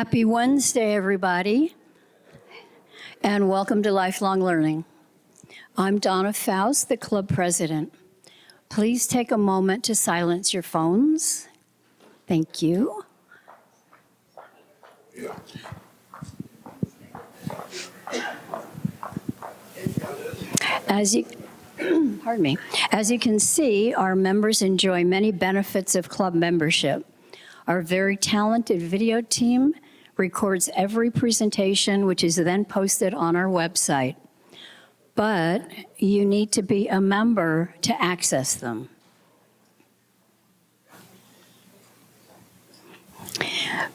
Happy Wednesday, everybody, and welcome to Lifelong Learning. I'm Donna Faust, the club president. Please take a moment to silence your phones. Thank you. As you can see, our members enjoy many benefits of club membership. Our very talented video team records every presentation, which is then posted on our website. But you need to be a member to access them.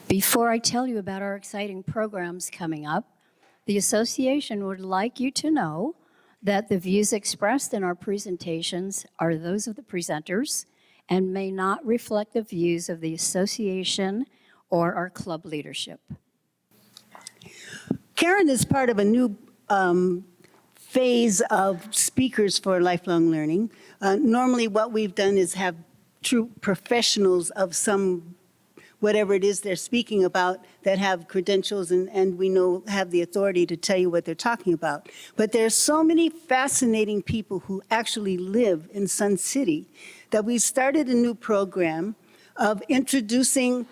Before I tell you about our exciting programs coming up, the association would like you to know that the views expressed in our presentations are those of the presenters and may not reflect the views of the association or our club leadership. Karen is part of a new phase of speakers for lifelong learning. Normally what we've done is have true professionals of some whatever it is they're speaking about that have credentials and we know have the authority to tell you what they're talking about. But there's so many fascinating people who actually live in Sun City that we started a new program of introducing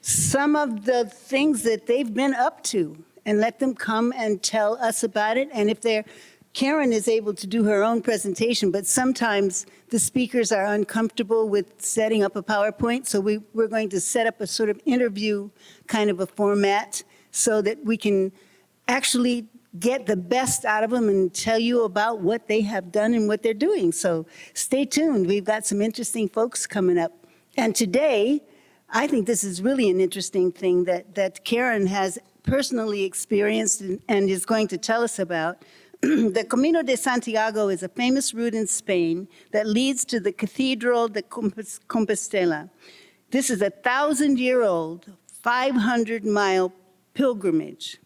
some of the things that they've been up to and let them come and tell us about it. And if Karen is able to do her own presentation, but sometimes the speakers are uncomfortable with setting up a PowerPoint, so we're going to set up a sort of interview kind of a format so that we can actually get the best out of them and tell you about what they have done and what they're doing. So stay tuned. We've got some interesting folks coming up. And today, I think this is really an interesting thing that Karen has personally experienced and is going to tell us about. The Camino de Santiago is a famous route in Spain that leads to the cathedral de Compostela. This is a 1,000-year-old, 500-mile pilgrimage.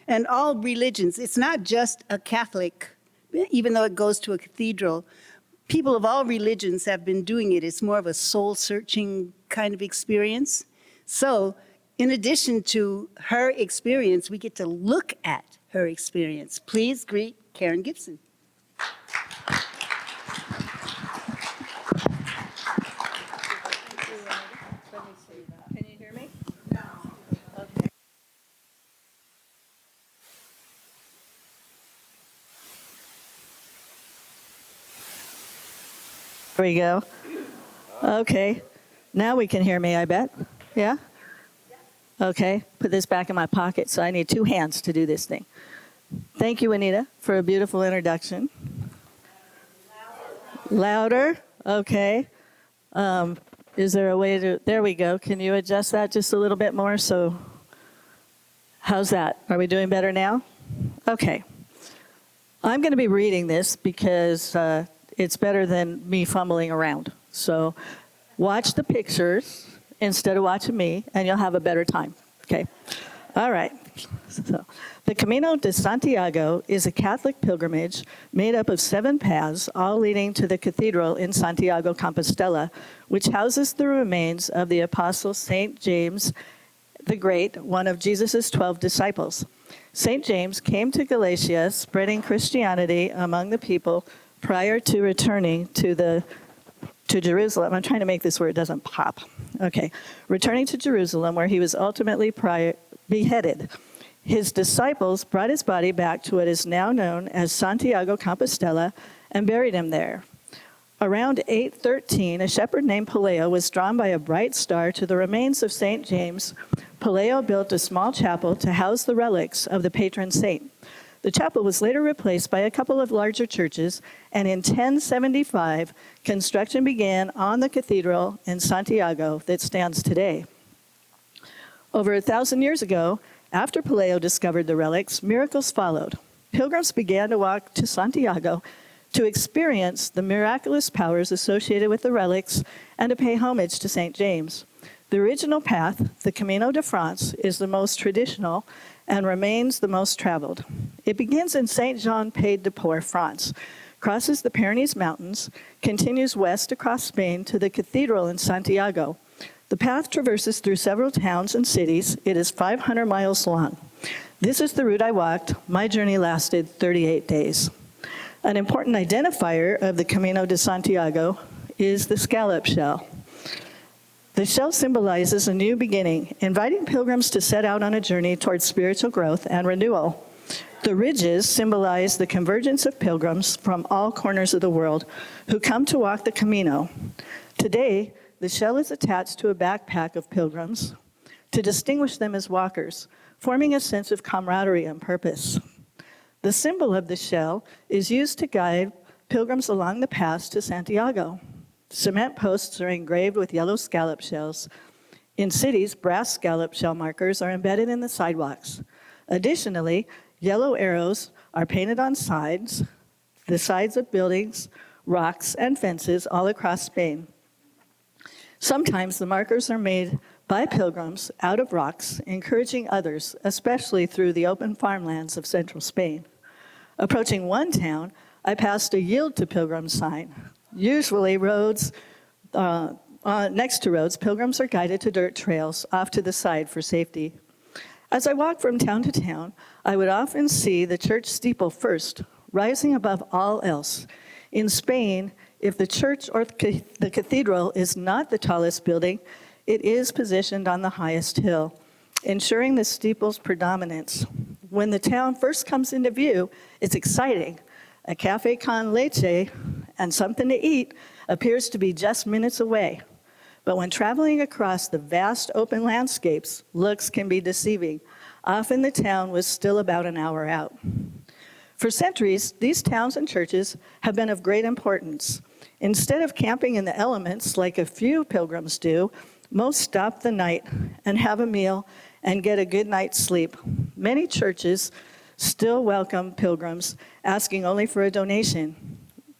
And all religions, it's not just a Catholic, even though it goes to a cathedral. People of all religions have been doing it. It's more of a soul-searching kind of experience. So in addition to her experience, we get to look at her experience. Please greet Karen Gibson. Can you hear me? Okay. There we go. Okay. Now we can hear me, I bet. Yeah? Okay, put this back in my pocket, so I need two hands to do this thing. Thank you, Anita, for a beautiful introduction. Louder, okay. Is there a way to, there we go. Can you adjust that just a little bit more? So, how's that? Are we doing better now? Okay. I'm going to be reading this because it's better than me fumbling around. So, watch the pictures instead of watching me, and you'll have a better time, okay? All right, so the Camino de Santiago is a Catholic pilgrimage made up of 7 paths, all leading to the cathedral in Santiago de Compostela, which houses the remains of the apostle St. James the Great, one of Jesus' 12 disciples. St. James came to Galatia, spreading Christianity among the people prior to returning to Jerusalem. I'm trying to make this where it doesn't pop. Okay. Returning to Jerusalem, where he was ultimately beheaded. His disciples brought his body back to what is now known as Santiago de Compostela and buried him there. Around 813, a shepherd named Pelayo was drawn by a bright star to the remains of St. James. Pelayo built a small chapel to house the relics of the patron saint. The chapel was later replaced by a couple of larger churches, and in 1075, construction began on the cathedral in Santiago that stands today. Over 1,000 years ago, after Pelayo discovered the relics, miracles followed. Pilgrims began to walk to Santiago to experience the miraculous powers associated with the relics and to pay homage to St. James. The original path, the Camino de France, is the most traditional and remains the most traveled. It begins in Saint-Jean-Pied-de-Port, France, crosses the Pyrenees Mountains, continues west across Spain to the cathedral in Santiago. The path traverses through several towns and cities. It is 500 miles long. This is the route I walked. My journey lasted 38 days. An important identifier of the Camino de Santiago is the scallop shell. The shell symbolizes a new beginning, inviting pilgrims to set out on a journey towards spiritual growth and renewal. The ridges symbolize the convergence of pilgrims from all corners of the world who come to walk the Camino. Today, the shell is attached to a backpack of pilgrims to distinguish them as walkers, forming a sense of camaraderie and purpose. The symbol of the shell is used to guide pilgrims along the paths to Santiago. Cement posts are engraved with yellow scallop shells. In cities, brass scallop shell markers are embedded in the sidewalks. Additionally, yellow arrows are painted on the sides of buildings, rocks, and fences all across Spain. Sometimes the markers are made by pilgrims out of rocks, encouraging others, especially through the open farmlands of central Spain. Approaching one town, I passed a Yield to Pilgrims sign. Usually next to roads, pilgrims are guided to dirt trails off to the side for safety. As I walked from town to town, I would often see the church steeple first, rising above all else. In Spain, if the church or the cathedral is not the tallest building, it is positioned on the highest hill, ensuring the steeple's predominance. When the town first comes into view, it's exciting. A café con leche and something to eat appears to be just minutes away. But when traveling across the vast open landscapes, looks can be deceiving. Often the town was still about an hour out. For centuries, these towns and churches have been of great importance. Instead of camping in the elements like a few pilgrims do, most stop the night and have a meal and get a good night's sleep. Many churches still welcome pilgrims, asking only for a donation.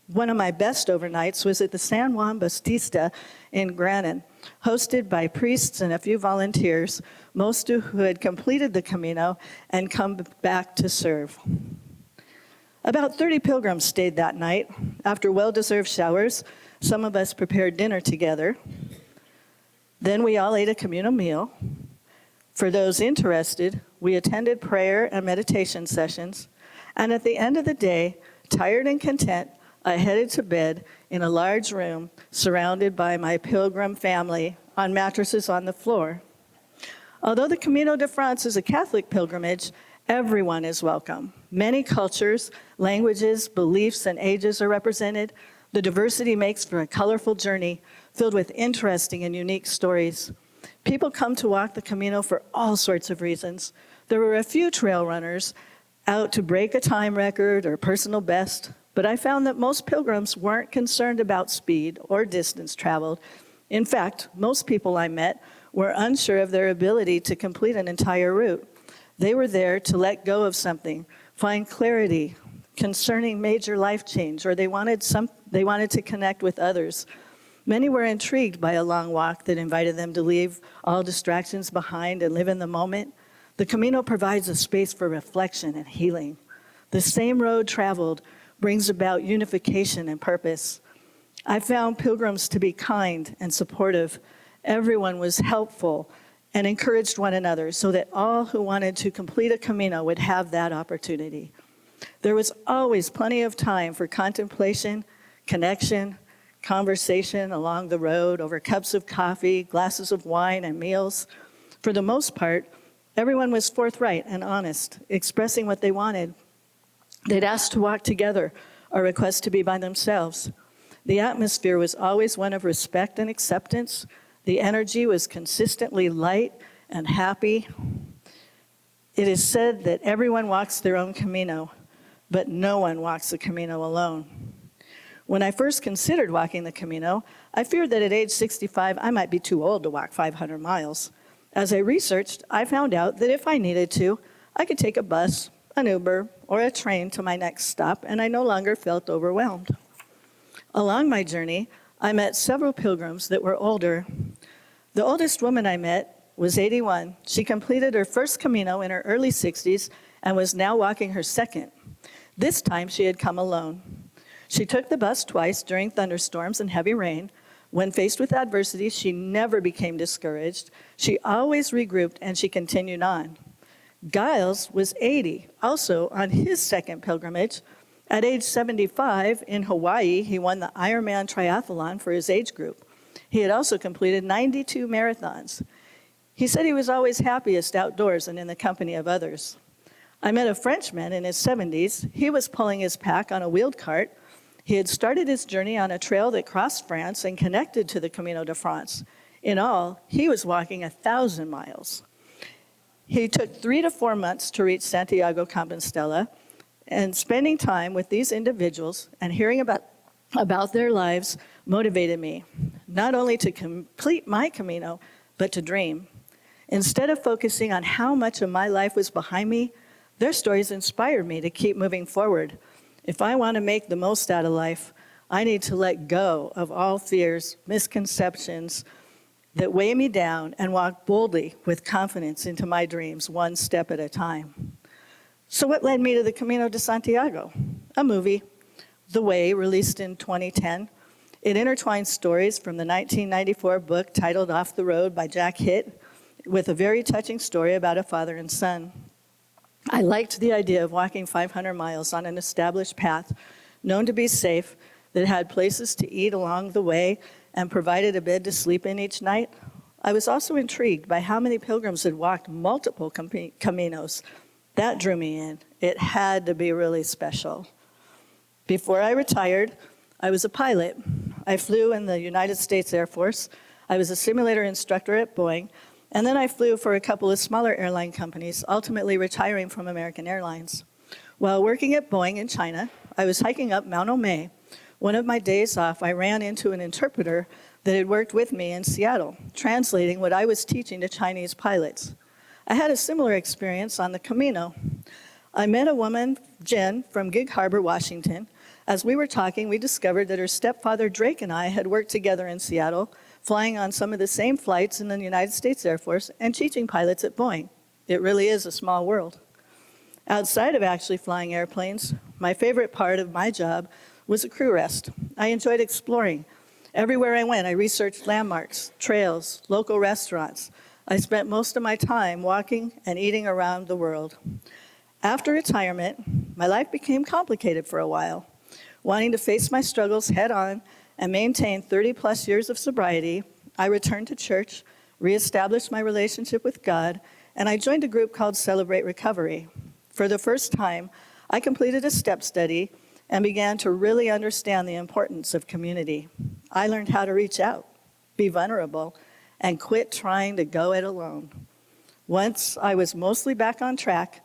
One of my best overnights was at the San Juan Bautista in Granada, hosted by priests and a few volunteers, most who had completed the Camino and come back to serve. About 30 pilgrims stayed that night. After well-deserved showers, some of us prepared dinner together. Then we all ate a communal meal. For those interested, we attended prayer and meditation sessions, and at the end of the day, tired and content, I headed to bed in a large room surrounded by my pilgrim family on mattresses on the floor. Although the Camino de France is a Catholic pilgrimage, everyone is welcome. Many cultures, languages, beliefs, and ages are represented. The diversity makes for a colorful journey filled with interesting and unique stories. People come to walk the Camino for all sorts of reasons. There were a few trail runners out to break a time record or personal best, but I found that most pilgrims weren't concerned about speed or distance traveled. In fact, most people I met were unsure of their ability to complete an entire route. They were there to let go of something, find clarity concerning major life change, or they wanted to connect with others. Many were intrigued by a long walk that invited them to leave all distractions behind and live in the moment. The Camino provides a space for reflection and healing. The same road traveled brings about unification and purpose. I found pilgrims to be kind and supportive. Everyone was helpful and encouraged one another so that all who wanted to complete a Camino would have that opportunity. There was always plenty of time for contemplation, connection, conversation along the road over cups of coffee, glasses of wine, and meals. For the most part, everyone was forthright and honest, expressing what they wanted. They'd ask to walk together or request to be by themselves. The atmosphere was always one of respect and acceptance. The energy was consistently light and happy. It is said that everyone walks their own Camino, but no one walks the Camino alone. When I first considered walking the Camino, I feared that at age 65, I might be too old to walk 500 miles. As I researched, I found out that if I needed to, I could take a bus, an Uber, or a train to my next stop, and I no longer felt overwhelmed. Along my journey, I met several pilgrims that were older. The oldest woman I met was 81. She completed her first Camino in her early 60s and was now walking her second. This time she had come alone. She took the bus twice during thunderstorms and heavy rain, When faced with adversity, she never became discouraged. She always regrouped and she continued on. Giles was 80, also on his second pilgrimage. At age 75 in Hawaii, he won the Ironman triathlon for his age group. He had also completed 92 marathons. He said he was always happiest outdoors and in the company of others. I met a Frenchman in his 70s. He was pulling his pack on a wheeled cart. He had started his journey on a trail that crossed France and connected to the Camino de France. In all, he was walking 1,000 miles. He took 3 to 4 months to reach Santiago de Compostela, and spending time with these individuals and hearing about their lives motivated me, not only to complete my Camino, but to dream. Instead of focusing on how much of my life was behind me, their stories inspired me to keep moving forward. If I want to make the most out of life, I need to let go of all fears, misconceptions that weigh me down and walk boldly with confidence into my dreams, one step at a time. So what led me to the Camino de Santiago? A movie, The Way, released in 2010. It intertwines stories from the 1994 book titled Off the Road by Jack Hitt with a very touching story about a father and son. I liked the idea of walking 500 miles on an established path, known to be safe, that had places to eat along the way and provided a bed to sleep in each night. I was also intrigued by how many pilgrims had walked multiple caminos. That drew me in. It had to be really special. Before I retired, I was a pilot. I flew in the United States Air Force. I was a simulator instructor at Boeing, and then I flew for a couple of smaller airline companies, ultimately retiring from American Airlines. While working at Boeing in China, I was hiking up Mount Omei. One of my days off, I ran into an interpreter that had worked with me in Seattle, translating what I was teaching to Chinese pilots. I had a similar experience on the Camino. I met a woman, Jen, from Gig Harbor, Washington. As we were talking, we discovered that her stepfather, Drake, and I had worked together in Seattle, flying on some of the same flights in the United States Air Force and teaching pilots at Boeing. It really is a small world. Outside of actually flying airplanes, my favorite part of my job was a crew rest. I enjoyed exploring. Everywhere I went, I researched landmarks, trails, local restaurants. I spent most of my time walking and eating around the world. After retirement, my life became complicated for a while. Wanting to face my struggles head on and maintain 30-plus years of sobriety, I returned to church, reestablished my relationship with God, and I joined a group called Celebrate Recovery. For the first time, I completed a step study and began to really understand the importance of community. I learned how to reach out, be vulnerable, and quit trying to go it alone. Once I was mostly back on track,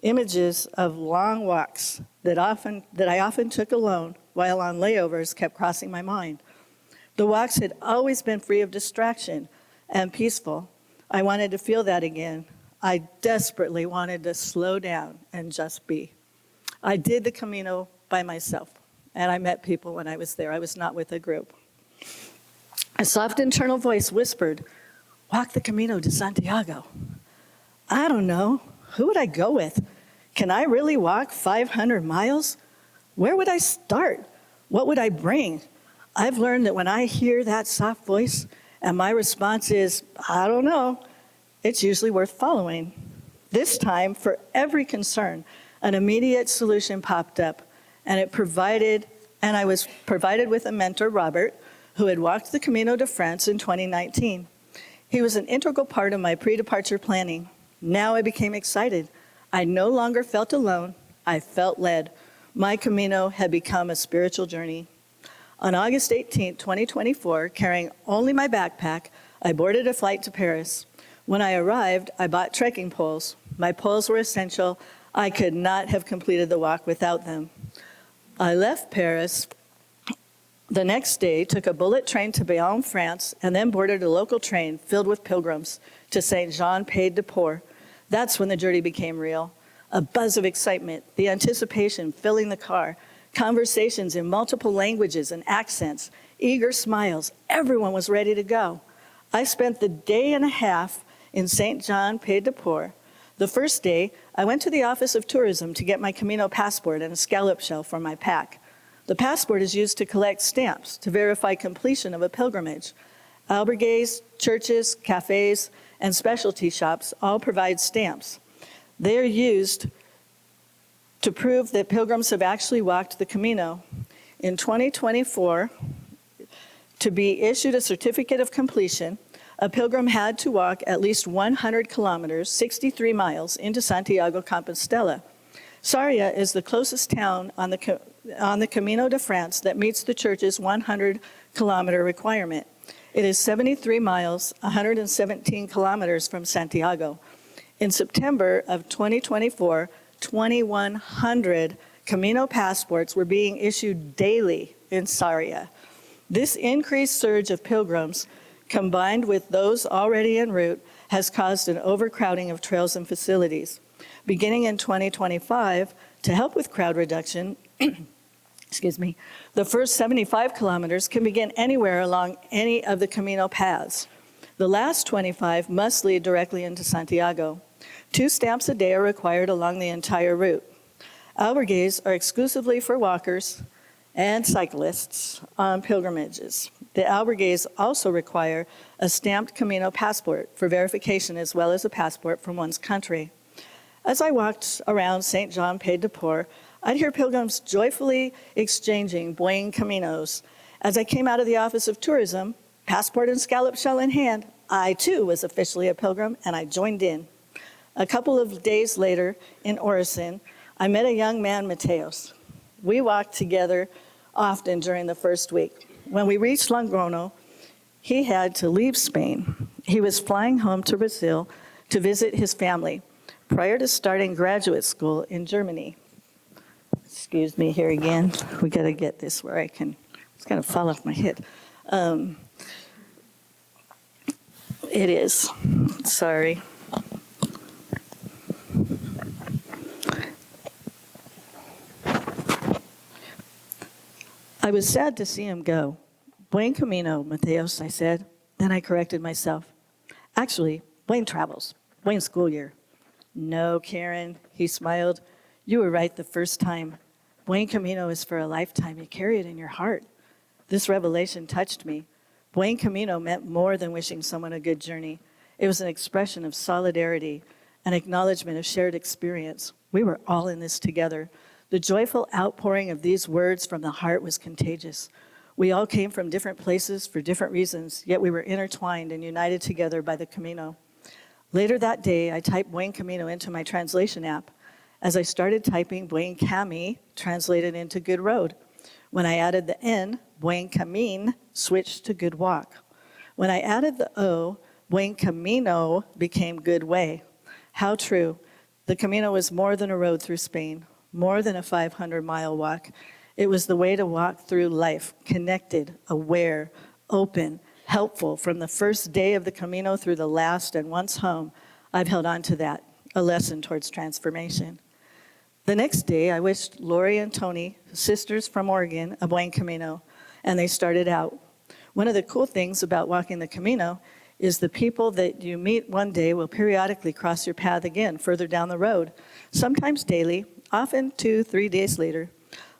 images of long walks that I often took alone while on layovers kept crossing my mind. The walks had always been free of distraction and peaceful. I wanted to feel that again. I desperately wanted to slow down and just be. I did the Camino by myself, and I met people when I was there. I was not with a group. A soft internal voice whispered, "Walk the Camino de Santiago." I don't know. Who would I go with? Can I really walk 500 miles? Where would I start? What would I bring? I've learned that when I hear that soft voice and my response is, I don't know, it's usually worth following. This time, for every concern, an immediate solution popped up, and I was provided with a mentor, Robert, who had walked the Camino de France in 2019. He was an integral part of my pre-departure planning. Now I became excited. I no longer felt alone. I felt led. My Camino had become a spiritual journey. On August 18, 2024, carrying only my backpack, I boarded a flight to Paris. When I arrived, I bought trekking poles. My poles were essential. I could not have completed the walk without them. I left Paris the next day, took a bullet train to Bayonne, France, and then boarded a local train filled with pilgrims to Saint-Jean-Pied-de-Port. That's when the journey became real. A buzz of excitement, the anticipation filling the car, conversations in multiple languages and accents, eager smiles. Everyone was ready to go. I spent the day and a half in Saint-Jean-Pied-de-Port. The first day, I went to the Office of Tourism to get my Camino passport and a scallop shell for my pack. The passport is used to collect stamps to verify completion of a pilgrimage. Albergues, churches, cafes, and specialty shops all provide stamps. They are used to prove that pilgrims have actually walked the Camino. In 2024, to be issued a certificate of completion, a pilgrim had to walk at least 100 kilometers, 63 miles, into Santiago de Compostela. Sarria is the closest town on the Camino de France that meets the church's 100-kilometer requirement. It is 73 miles, 117 kilometers from Santiago. In September of 2024, 2,100 Camino passports were being issued daily in Sarria. This increased surge of pilgrims, combined with those already en route, has caused an overcrowding of trails and facilities. Beginning in 2025, to help with crowd reduction, the first 75 kilometers can begin anywhere along any of the Camino paths. The last 25 must lead directly into Santiago. 2 stamps a day are required along the entire route. Albergues are exclusively for walkers and cyclists on pilgrimages. The albergues also require a stamped Camino passport for verification, as well as a passport from one's country. As I walked around St. John Pied de Port, I'd hear pilgrims joyfully exchanging buen caminos. As I came out of the Office of Tourism, passport and scallop shell in hand, I too was officially a pilgrim, and I joined in. A couple of days later, in Orison, I met a young man, Mateos. We walked together often during the first week. When we reached Logroño, he had to leave Spain. He was flying home to Brazil to visit his family prior to starting graduate school in Germany. Excuse me here again. We got to get this where I can, it's going to fall off my head. It is. Sorry. I was sad to see him go. Buen camino, Mateos, I said. Then I corrected myself. Actually, buen travels, buen school year. No, Karen, he smiled. You were right the first time. Buen camino is for a lifetime. You carry it in your heart. This revelation touched me. Buen camino meant more than wishing someone a good journey. It was an expression of solidarity, an acknowledgement of shared experience. We were all in this together. The joyful outpouring of these words from the heart was contagious. We all came from different places for different reasons, yet we were intertwined and united together by the Camino. Later that day, I typed Buen Camino into my translation app. As I started typing, Buen Cami translated into good road. When I added the N, Buen Camin switched to good walk. When I added the O, Buen Camino became good way. How true. The Camino was more than a road through Spain, more than a 500-mile walk. It was the way to walk through life, connected, aware, open, helpful. From the first day of the Camino through the last, and once home, I've held on to that, a lesson towards transformation. The next day, I wished Lori and Tony, sisters from Oregon, a buen Camino, and they started out. One of the cool things about walking the Camino is the people that you meet one day will periodically cross your path again further down the road, sometimes daily, often 2-3 days later.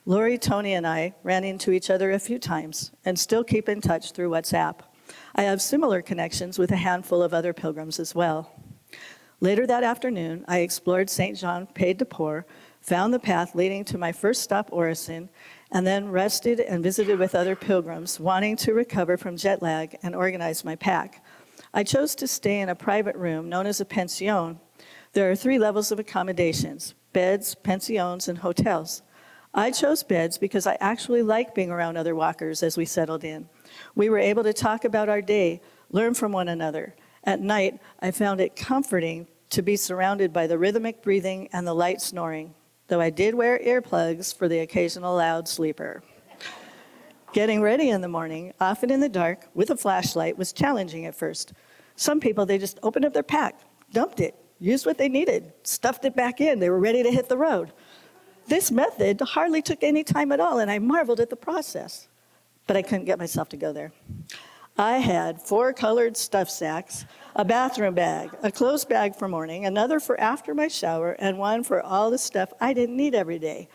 Lori, Tony, and I ran into each other a few times and still keep in touch through WhatsApp. I have similar connections with a handful of other pilgrims as well. Later that afternoon, I explored St. John Pied de Port, found the path leading to my first stop, Orison, and then rested and visited with other pilgrims wanting to recover from jet lag and organize my pack. I chose to stay in a private room known as a pension. There are 3 levels of accommodations: beds, pensions, and hotels. I chose beds because I actually like being around other walkers as we settled in. We were able to talk about our day, learn from one another. At night, I found it comforting to be surrounded by the rhythmic breathing and the light snoring, though I did wear earplugs for the occasional loud sleeper. Getting ready in the morning, often in the dark, with a flashlight, was challenging at first. Some people, they just opened up their pack, dumped it, used what they needed, stuffed it back in. They were ready to hit the road. This method hardly took any time at all, and I marveled at the process. But I couldn't get myself to go there. I had 4 colored stuff sacks, a bathroom bag, a clothes bag for morning, another for after my shower, and one for all the stuff I didn't need every day.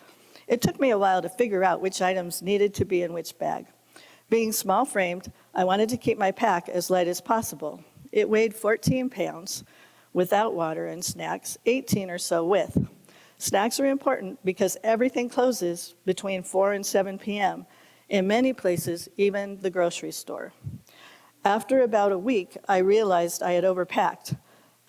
It took me a while to figure out which items needed to be in which bag. Being small framed, I wanted to keep my pack as light as possible. It weighed 14 pounds without water and snacks, 18 or so with. Snacks are important because everything closes between 4 and 7 p.m. In many places, even the grocery store. After about a week, I realized I had overpacked.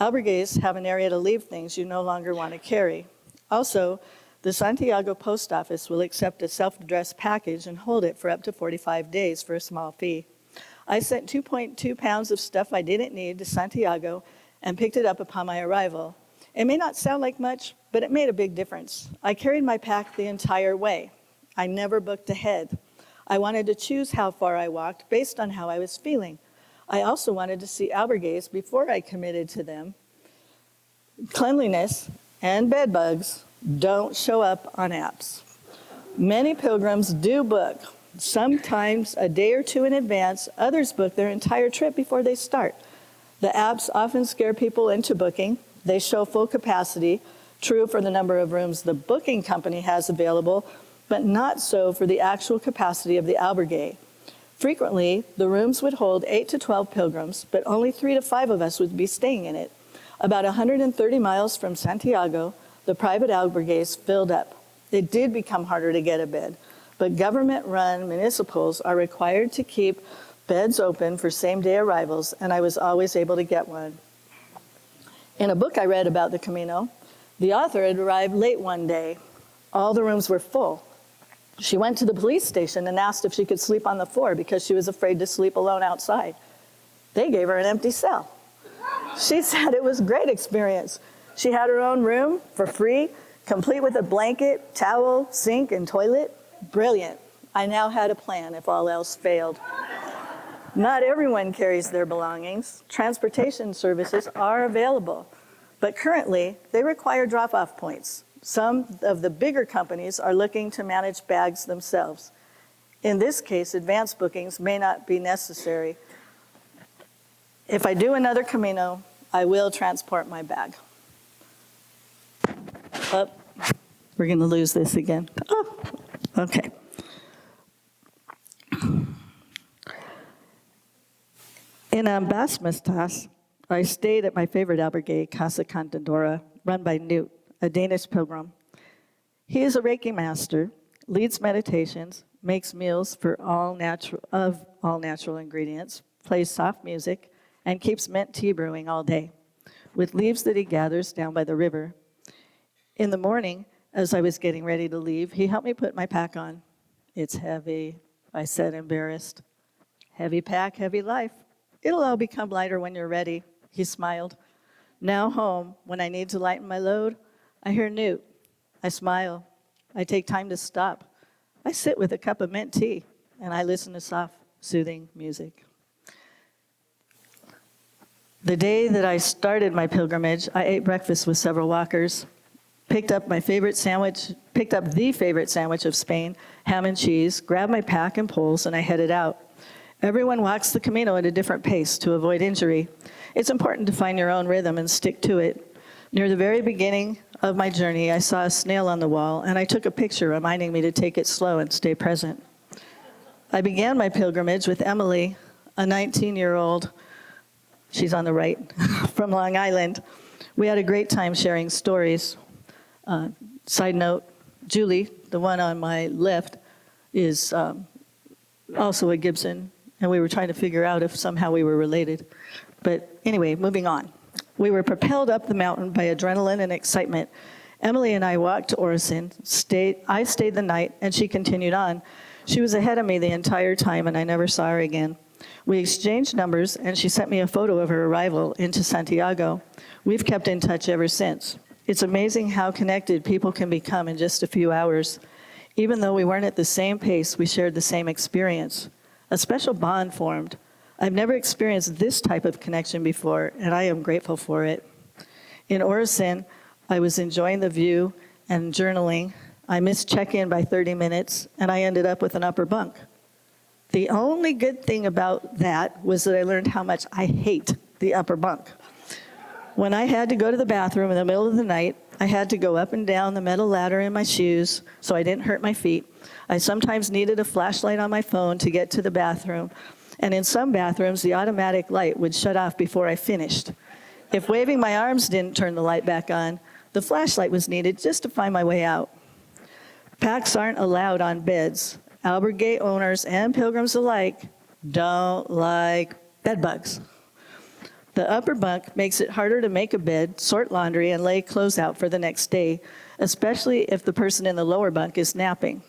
Albergues have an area to leave things you no longer want to carry. Also, the Santiago post office will accept a self-addressed package and hold it for up to 45 days for a small fee. I sent 2.2 pounds of stuff I didn't need to Santiago and picked it up upon my arrival. It may not sound like much, but it made a big difference. I carried my pack the entire way. I never booked ahead. I wanted to choose how far I walked based on how I was feeling. I also wanted to see albergues before I committed to them. Cleanliness and bed bugs don't show up on apps. Many pilgrims do book, sometimes a day or two in advance. Others book their entire trip before they start. The apps often scare people into booking. They show full capacity, true for the number of rooms the booking company has available, but not so for the actual capacity of the albergue. Frequently, the rooms would hold 8 to 12 pilgrims, but only 3 to 5 of us would be staying in it. About 130 miles from Santiago, the private albergues filled up. It did become harder to get a bed, but government-run municipals are required to keep beds open for same-day arrivals, and I was always able to get one. In a book I read about the Camino, the author had arrived late one day. All the rooms were full. She went to the police station and asked if she could sleep on the floor because she was afraid to sleep alone outside. They gave her an empty cell. She said it was a great experience. She had her own room for free, complete with a blanket, towel, sink, and toilet. Brilliant. I now had a plan if all else failed. Not everyone carries their belongings. Transportation services are available, but currently they require drop-off points. Some of the bigger companies are looking to manage bags themselves. In this case, advanced bookings may not be necessary. If I do another Camino, I will transport my bag. Oh, we're going to lose this again. Oh, okay. In Ambasmastas, I stayed at my favorite albergue, Casa Cantadora, run by Newt, a Danish pilgrim. He is a Reiki master, leads meditations, makes meals of all natural ingredients, plays soft music, and keeps mint tea brewing all day, with leaves that he gathers down by the river. In the morning, as I was getting ready to leave, he helped me put my pack on. It's heavy, I said, embarrassed. Heavy pack, heavy life. It'll all become lighter when you're ready, he smiled. Now home, when I need to lighten my load, I hear Newt. I smile. I take time to stop. I sit with a cup of mint tea, and I listen to soft, soothing music. The day that I started my pilgrimage, I ate breakfast with several walkers, picked up the favorite sandwich of Spain, ham and cheese, grabbed my pack and poles, and I headed out. Everyone walks the Camino at a different pace to avoid injury. It's important to find your own rhythm and stick to it. Near the very beginning of my journey, I saw a snail on the wall, and I took a picture reminding me to take it slow and stay present. I began my pilgrimage with Emily, a 19-year-old, she's on the right, from Long Island. We had a great time sharing stories. Side note, Julie, the one on my left, is also a Gibson, and we were trying to figure out if somehow we were related. But anyway, moving on. We were propelled up the mountain by adrenaline and excitement. Emily and I walked to Orison. I stayed the night, and she continued on. She was ahead of me the entire time, and I never saw her again. We exchanged numbers, and she sent me a photo of her arrival into Santiago. We've kept in touch ever since. It's amazing how connected people can become in just a few hours. Even though we weren't at the same pace, we shared the same experience. A special bond formed. I've never experienced this type of connection before, and I am grateful for it. In Orison, I was enjoying the view and journaling. I missed check-in by 30 minutes, and I ended up with an upper bunk. The only good thing about that was that I learned how much I hate the upper bunk. When I had to go to the bathroom in the middle of the night, I had to go up and down the metal ladder in my shoes so I didn't hurt my feet. I sometimes needed a flashlight on my phone to get to the bathroom. And in some bathrooms, the automatic light would shut off before I finished. If waving my arms didn't turn the light back on, the flashlight was needed just to find my way out. Packs aren't allowed on beds. Albergate owners and pilgrims alike don't like bed bugs. The upper bunk makes it harder to make a bed, sort laundry, and lay clothes out for the next day, especially if the person in the lower bunk is napping.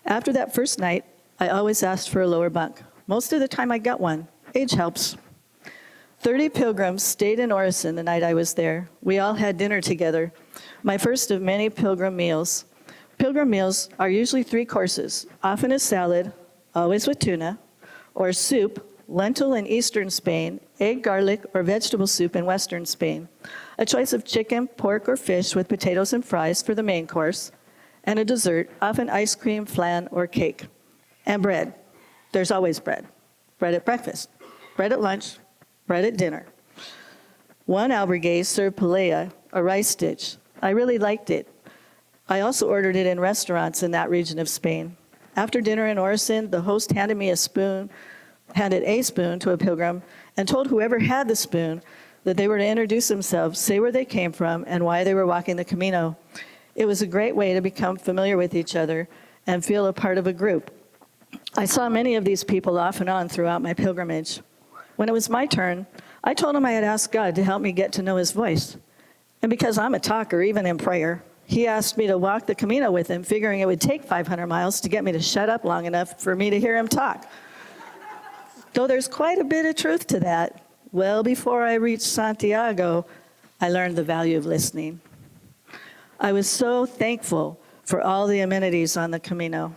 After that first night, I always asked for a lower bunk. Most of the time I got one. Age helps. 30 pilgrims stayed in Orison the night I was there. We all had dinner together, my first of many pilgrim meals. Pilgrim meals are usually 3 courses, often a salad, always with tuna, or soup, lentil in eastern Spain, egg, garlic, or vegetable soup in western Spain, a choice of chicken, pork, or fish with potatoes and fries for the main course, and a dessert, often ice cream, flan, or cake, and bread. There's always bread. Bread at breakfast, bread at lunch, bread at dinner. One albergue served paella, a rice dish. I really liked it. I also ordered it in restaurants in that region of Spain. After dinner in Orison, the host handed a spoon to a pilgrim and told whoever had the spoon that they were to introduce themselves, say where they came from, and why they were walking the Camino. It was a great way to become familiar with each other and feel a part of a group. I saw many of these people off and on throughout my pilgrimage. When it was my turn, I told him I had asked God to help me get to know his voice. And because I'm a talker, even in prayer, he asked me to walk the Camino with him, figuring it would take 500 miles to get me to shut up long enough for me to hear him talk. Though there's quite a bit of truth to that, well before I reached Santiago, I learned the value of listening. I was so thankful for all the amenities on the Camino.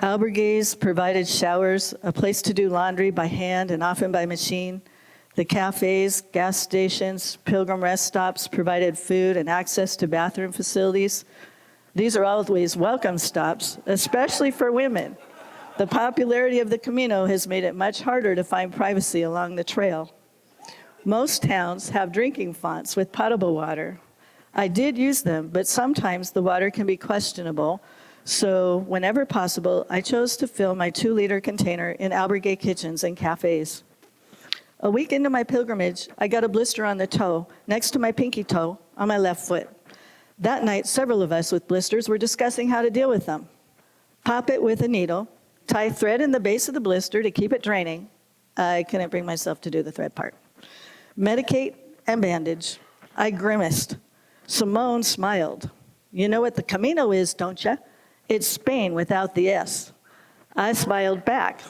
Albergues provided showers, a place to do laundry by hand and often by machine. The cafes, gas stations, pilgrim rest stops provided food and access to bathroom facilities. These are always welcome stops, especially for women. The popularity of the Camino has made it much harder to find privacy along the trail. Most towns have drinking fonts with potable water. I did use them, but sometimes the water can be questionable. So whenever possible, I chose to fill my 2-liter container in albergue kitchens and cafes. A week into my pilgrimage, I got a blister on the toe, next to my pinky toe, on my left foot. That night, several of us with blisters were discussing how to deal with them. Pop it with a needle, tie thread in the base of the blister to keep it draining. I couldn't bring myself to do the thread part. Medicate and bandage. I grimaced. Simone smiled. You know what the Camino is, don't you? It's Spain without the S. I smiled back.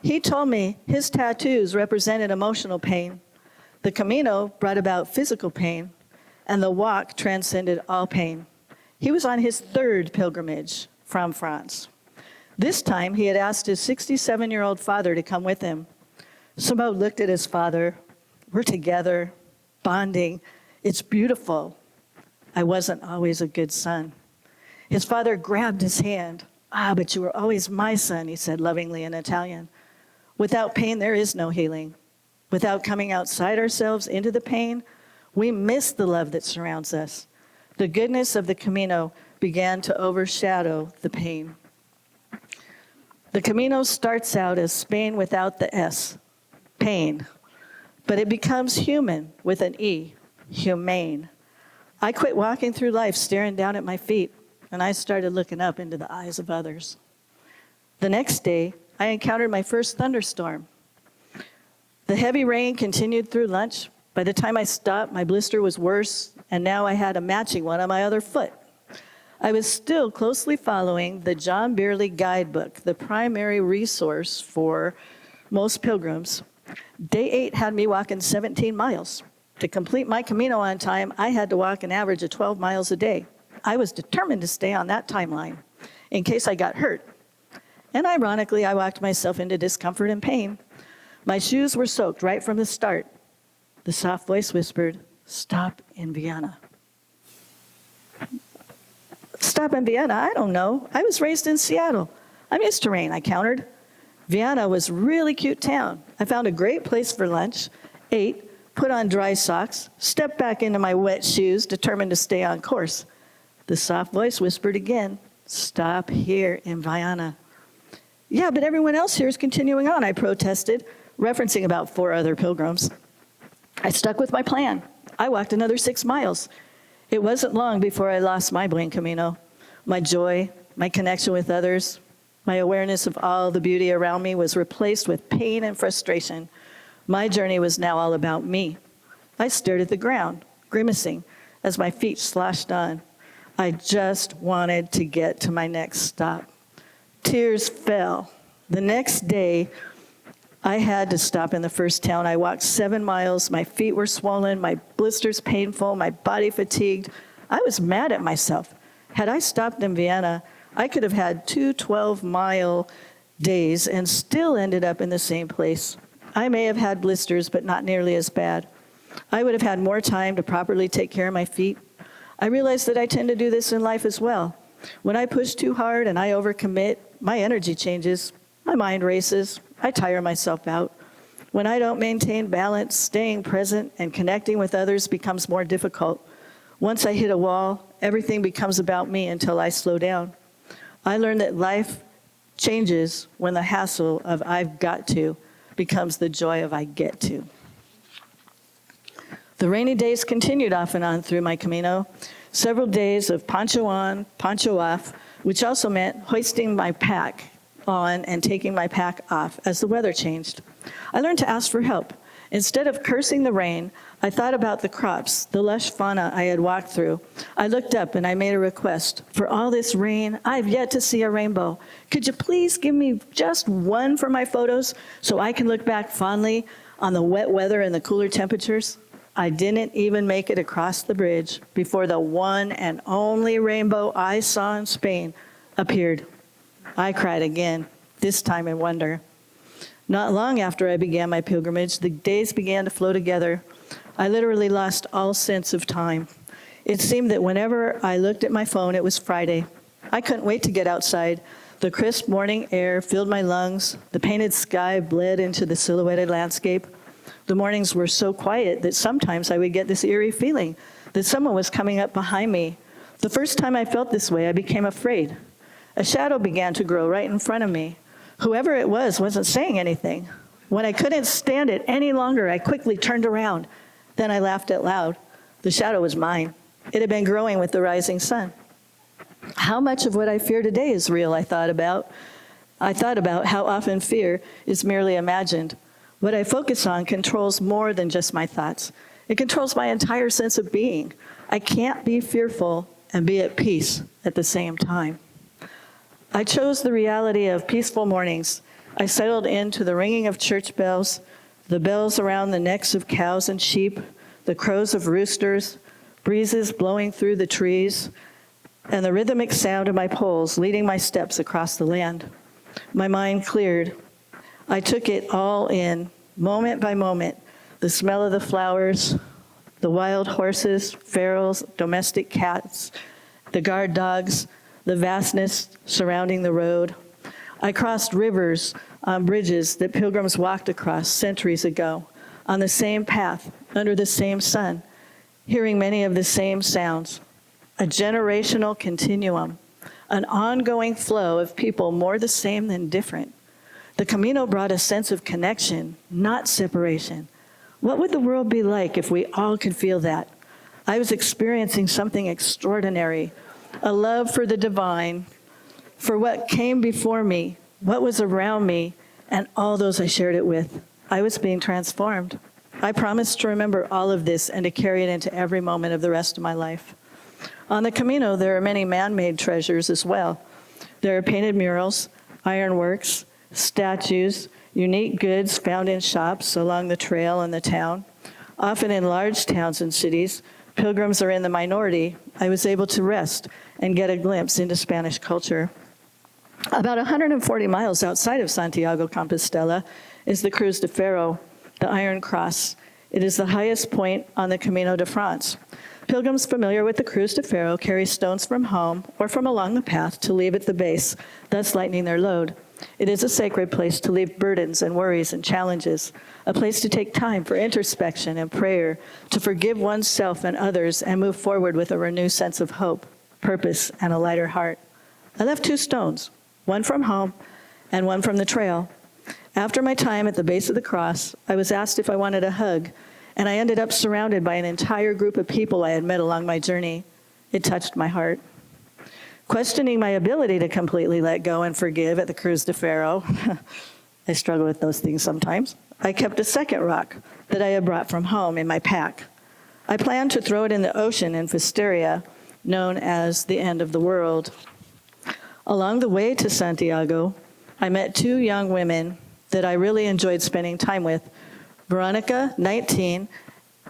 He told me his tattoos represented emotional pain. The Camino brought about physical pain, and the walk transcended all pain. He was on his 3rd pilgrimage from France. This time, he had asked his 67-year-old father to come with him. Simone looked at his father. We're together, bonding. It's beautiful. I wasn't always a good son. His father grabbed his hand. But you were always my son, he said lovingly in Italian. Without pain, there is no healing. Without coming outside ourselves into the pain, we miss the love that surrounds us. The goodness of the Camino began to overshadow the pain. The Camino starts out as Spain without the S, pain, but it becomes human with an E, humane. I quit walking through life staring down at my feet, and I started looking up into the eyes of others. The next day, I encountered my first thunderstorm. The heavy rain continued through lunch. By the time I stopped, my blister was worse, and now I had a matching one on my other foot. I was still closely following the John Beerley guidebook, the primary resource for most pilgrims. Day 8 had me walking 17 miles. To complete my Camino on time, I had to walk an average of 12 miles a day. I was determined to stay on that timeline in case I got hurt. And ironically, I walked myself into discomfort and pain. My shoes were soaked right from the start. The soft voice whispered, "Stop in Vienna." Stop in Vienna? I don't know. I was raised in Seattle. I'm used to rain, I countered. Vienna was a really cute town. I found a great place for lunch, ate, put on dry socks, stepped back into my wet shoes, determined to stay on course. The soft voice whispered again, "Stop here in Viana." "Yeah, but everyone else here is continuing on," I protested, referencing about 4 other pilgrims. I stuck with my plan. I walked another 6 miles. It wasn't long before I lost my buen camino. My joy, my connection with others, my awareness of all the beauty around me was replaced with pain and frustration. My journey was now all about me. I stared at the ground, grimacing, as my feet sloshed on. I just wanted to get to my next stop. Tears fell. The next day, I had to stop in the first town. I walked 7 miles. My feet were swollen, my blisters painful, my body fatigued. I was mad at myself. Had I stopped in Vienna, I could have had 2 12-mile days and still ended up in the same place. I may have had blisters, but not nearly as bad. I would have had more time to properly take care of my feet. I realized that I tend to do this in life as well. When I push too hard and I overcommit, my energy changes, my mind races, I tire myself out. When I don't maintain balance, staying present and connecting with others becomes more difficult. Once I hit a wall, everything becomes about me until I slow down. I learned that life changes when the hassle of "I've got to" becomes the joy of "I get to." The rainy days continued off and on through my Camino. Several days of poncho on, poncho off, which also meant hoisting my pack on and taking my pack off as the weather changed. I learned to ask for help. Instead of cursing the rain, I thought about the crops, the lush fauna I had walked through. I looked up and I made a request. "For all this rain, I've yet to see a rainbow. Could you please give me just one for my photos so I can look back fondly on the wet weather and the cooler temperatures?" I didn't even make it across the bridge before the one and only rainbow I saw in Spain appeared. I cried again, this time in wonder. Not long after I began my pilgrimage, the days began to flow together. I literally lost all sense of time. It seemed that whenever I looked at my phone, it was Friday. I couldn't wait to get outside. The crisp morning air filled my lungs. The painted sky bled into the silhouetted landscape. The mornings were so quiet that sometimes I would get this eerie feeling that someone was coming up behind me. The first time I felt this way, I became afraid. A shadow began to grow right in front of me. Whoever it was wasn't saying anything. When I couldn't stand it any longer, I quickly turned around. Then I laughed out loud. The shadow was mine. It had been growing with the rising sun. How much of what I fear today is real, I thought about. I thought about how often fear is merely imagined. What I focus on controls more than just my thoughts. It controls my entire sense of being. I can't be fearful and be at peace at the same time. I chose the reality of peaceful mornings. I settled into the ringing of church bells, the bells around the necks of cows and sheep, the crows of roosters, breezes blowing through the trees, and the rhythmic sound of my poles leading my steps across the land. My mind cleared. I took it all in, moment by moment, the smell of the flowers, the wild horses, ferals, domestic cats, the guard dogs, the vastness surrounding the road. I crossed rivers on bridges that pilgrims walked across centuries ago, on the same path, under the same sun, hearing many of the same sounds. A generational continuum, an ongoing flow of people more the same than different. The Camino brought a sense of connection, not separation. What would the world be like if we all could feel that? I was experiencing something extraordinary, a love for the divine, for what came before me, what was around me, and all those I shared it with. I was being transformed. I promised to remember all of this and to carry it into every moment of the rest of my life. On the Camino, there are many man-made treasures as well. There are painted murals, ironworks, statues, unique goods found in shops along the trail and the town. Often in large towns and cities, pilgrims are in the minority. I was able to rest and get a glimpse into Spanish culture. About 140 miles outside of Santiago de Compostela is the Cruz de Ferro, the Iron Cross. It is the highest point on the Camino de France. Pilgrims familiar with the Cruz de Ferro carry stones from home or from along the path to leave at the base, thus lightening their load. It is a sacred place to leave burdens and worries and challenges, a place to take time for introspection and prayer, to forgive oneself and others and move forward with a renewed sense of hope, purpose, and a lighter heart. I left 2 stones, one from home and one from the trail. After my time at the base of the cross, I was asked if I wanted a hug, and I ended up surrounded by an entire group of people I had met along my journey. It touched my heart. Questioning my ability to completely let go and forgive at the Cruz de Ferro, I struggle with those things sometimes, I kept a second rock that I had brought from home in my pack. I planned to throw it in the ocean in Fisteria, known as the end of the world. Along the way to Santiago, I met 2 young women that I really enjoyed spending time with, Veronica, 19,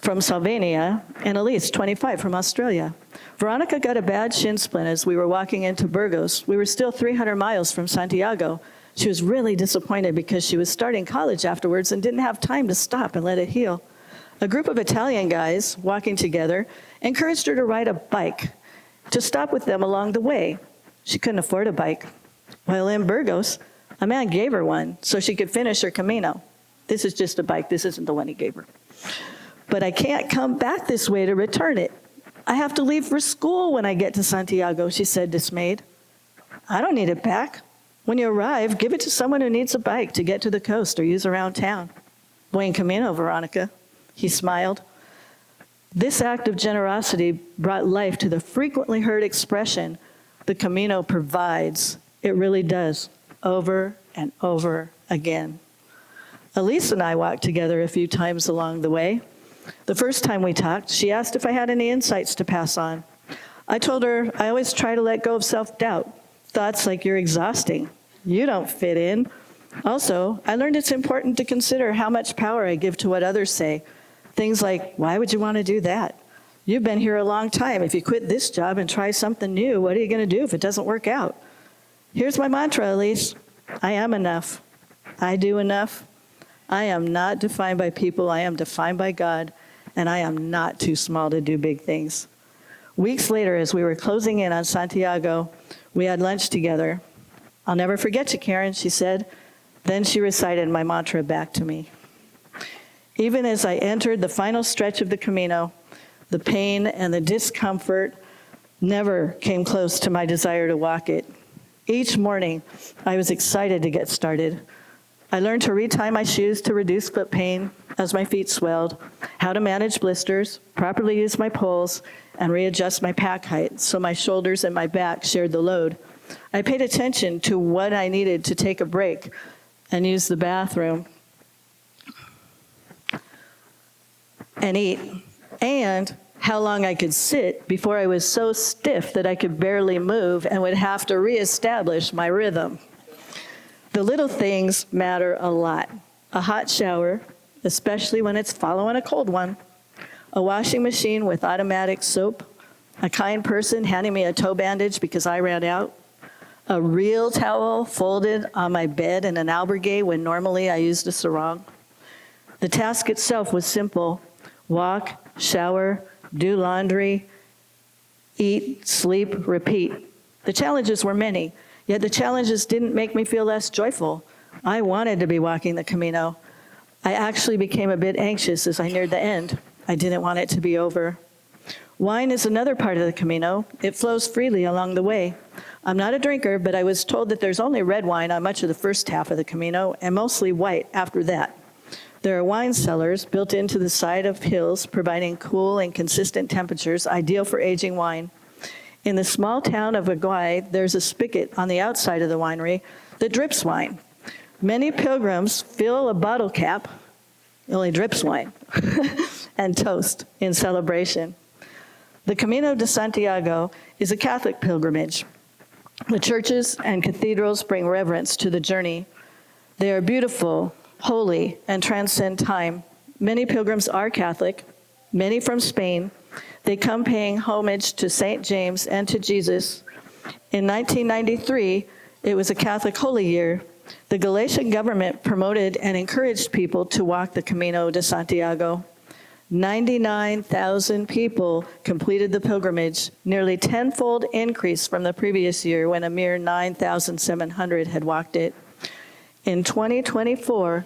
from Slovenia, and Elise, 25, from Australia. Veronica got a bad shin splint as we were walking into Burgos. We were still 300 miles from Santiago. She was really disappointed because she was starting college afterwards and didn't have time to stop and let it heal. A group of Italian guys walking together encouraged her to ride a bike, to stop with them along the way. She couldn't afford a bike. While in Burgos, a man gave her one so she could finish her Camino. This is just a bike. This isn't the one he gave her. But I can't come back this way to return it. I have to leave for school when I get to Santiago, she said, dismayed. I don't need it back. When you arrive, give it to someone who needs a bike to get to the coast or use around town. Buen camino, Veronica. He smiled. This act of generosity brought life to the frequently heard expression, the Camino provides. It really does, over and over again. Elise and I walked together a few times along the way. The first time we talked, she asked if I had any insights to pass on. I told her I always try to let go of self-doubt. Thoughts like you're exhausting. You don't fit in. Also, I learned it's important to consider how much power I give to what others say. Things like, why would you want to do that? You've been here a long time. If you quit this job and try something new, what are you going to do if it doesn't work out? Here's my mantra, Elise. I am enough. I do enough. I am not defined by people. I am defined by God, and I am not too small to do big things. Weeks later, as we were closing in on Santiago, we had lunch together. I'll never forget you, Karen, she said. Then she recited my mantra back to me. Even as I entered the final stretch of the Camino, the pain and the discomfort never came close to my desire to walk it. Each morning, I was excited to get started. I learned to retie my shoes to reduce foot pain as my feet swelled, how to manage blisters, properly use my poles, and readjust my pack height so my shoulders and my back shared the load. I paid attention to what I needed to take a break and use the bathroom and eat, and how long I could sit before I was so stiff that I could barely move and would have to reestablish my rhythm. The little things matter a lot. A hot shower, especially when it's following a cold one. A washing machine with automatic soap. A kind person handing me a toe bandage because I ran out. A real towel folded on my bed in an albergue when normally I used a sarong. The task itself was simple. Walk, shower, do laundry, eat, sleep, repeat. The challenges were many. Yet the challenges didn't make me feel less joyful. I wanted to be walking the Camino. I actually became a bit anxious as I neared the end. I didn't want it to be over. Wine is another part of the Camino. It flows freely along the way. I'm not a drinker, but I was told that there's only red wine on much of the first half of the Camino and mostly white after that. There are wine cellars built into the side of hills, providing cool and consistent temperatures, ideal for aging wine. In the small town of Aguay, there's a spigot on the outside of the winery that drips wine. Many pilgrims fill a bottle cap, it only drips wine, and toast in celebration. The Camino de Santiago is a Catholic pilgrimage. The churches and cathedrals bring reverence to the journey. They are beautiful, holy, and transcend time. Many pilgrims are Catholic, many from Spain. They come paying homage to St. James and to Jesus. In 1993, it was a Catholic Holy Year. The Galician government promoted and encouraged people to walk the Camino de Santiago. 99,000 people completed the pilgrimage, nearly tenfold increase from the previous year when a mere 9,700 had walked it. In 2024,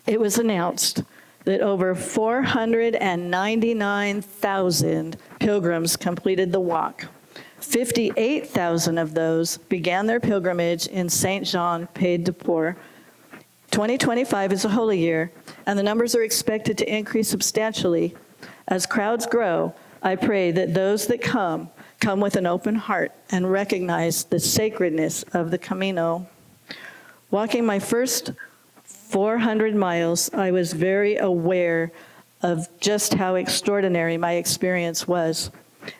it was announced that over 499,000 pilgrims completed the walk. 58,000 of those began their pilgrimage in Saint Jean Pied de Port. 2025 is a holy year, and the numbers are expected to increase substantially. As crowds grow, I pray that those that come with an open heart and recognize the sacredness of the Camino. Walking my first 400 miles, I was very aware of just how extraordinary my experience was.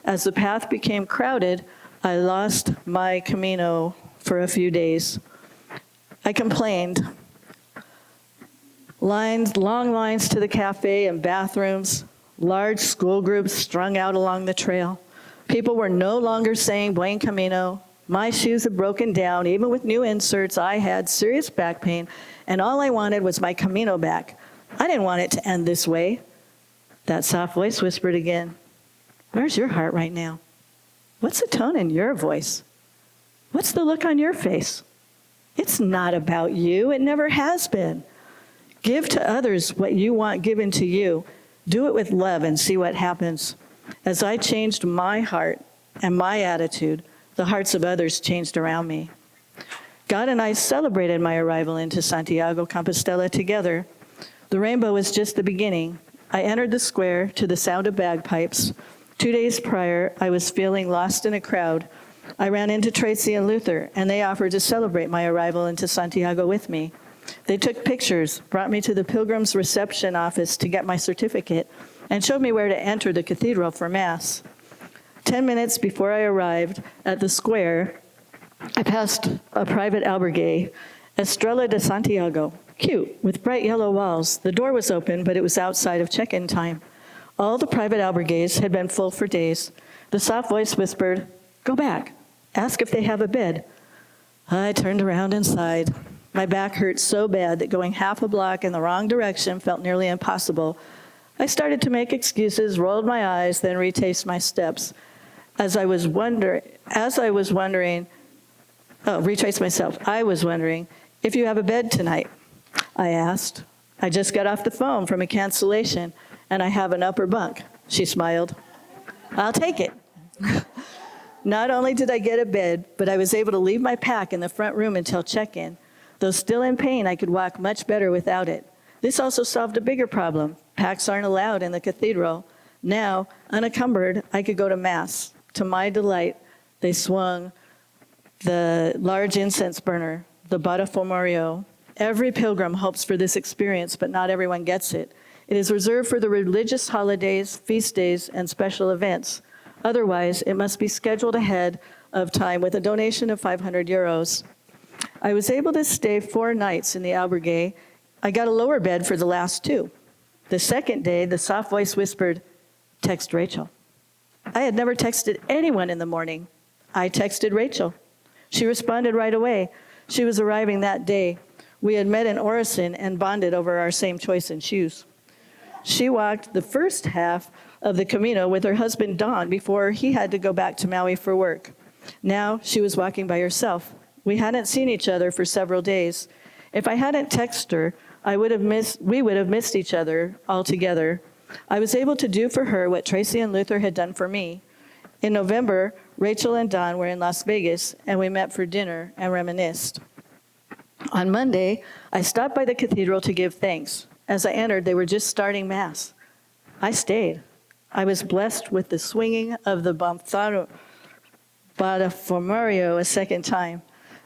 As the path became crowded, I lost my Camino for a few days. I complained. Long lines to the cafe and bathrooms, large school groups strung out along the trail. People were no longer saying Buen Camino. My shoes had broken down. Even with new inserts, I had serious back pain, and all I wanted was my Camino back. I didn't want it to end this way. That soft voice whispered again, "Where's your heart right now? What's the tone in your voice? What's the look on your face? It's not about you. It never has been. Give to others what you want given to you. Do it with love and see what happens." As I changed my heart and my attitude, the hearts of others changed around me. God and I celebrated my arrival into Santiago de Compostela together. The rainbow was just the beginning. I entered the square to the sound of bagpipes. 2 days prior, I was feeling lost in a crowd. I ran into Tracy and Luther, and they offered to celebrate my arrival into Santiago with me. They took pictures, brought me to the pilgrim's reception office to get my certificate, and showed me where to enter the cathedral for Mass. 10 minutes before I arrived at the square, I passed a private albergue, Estrella de Santiago, cute, with bright yellow walls. The door was open, but it was outside of check-in time. All the private albergues had been full for days. The soft voice whispered, "Go back, ask if they have a bed." I turned around and sighed. My back hurt so bad that going half a block in the wrong direction felt nearly impossible. I started to make excuses, rolled my eyes, then retraced my steps. I was wondering, "If you have a bed tonight?" I asked. "I just got off the phone from a cancellation, and I have an upper bunk." She smiled. "I'll take it." Not only did I get a bed, but I was able to leave my pack in the front room until check-in. Though still in pain, I could walk much better without it. This also solved a bigger problem. Packs aren't allowed in the cathedral. Now, unencumbered, I could go to Mass. To my delight, they swung the large incense burner, the Botafogorio. Every pilgrim hopes for this experience, but not everyone gets it. It is reserved for the religious holidays, feast days, and special events. Otherwise, it must be scheduled ahead of time with a donation of 500 euros. I was able to stay 4 nights in the albergue. I got a lower bed for the last 2. The second day, the soft voice whispered, "Text Rachel." I had never texted anyone in the morning. I texted Rachel. She responded right away. She was arriving that day. We had met in Orison and bonded over our same choice in shoes. She walked the first half of the Camino with her husband Don before he had to go back to Maui for work. Now she was walking by herself. We hadn't seen each other for several days. If I hadn't texted her, we would have missed each other altogether. I was able to do for her what Tracy and Luther had done for me. In November, Rachel and Don were in Las Vegas, and we met for dinner and reminisced. On Monday, I stopped by the cathedral to give thanks. As I entered, they were just starting Mass. I stayed. I was blessed with the swinging of the Botafogorio a second time.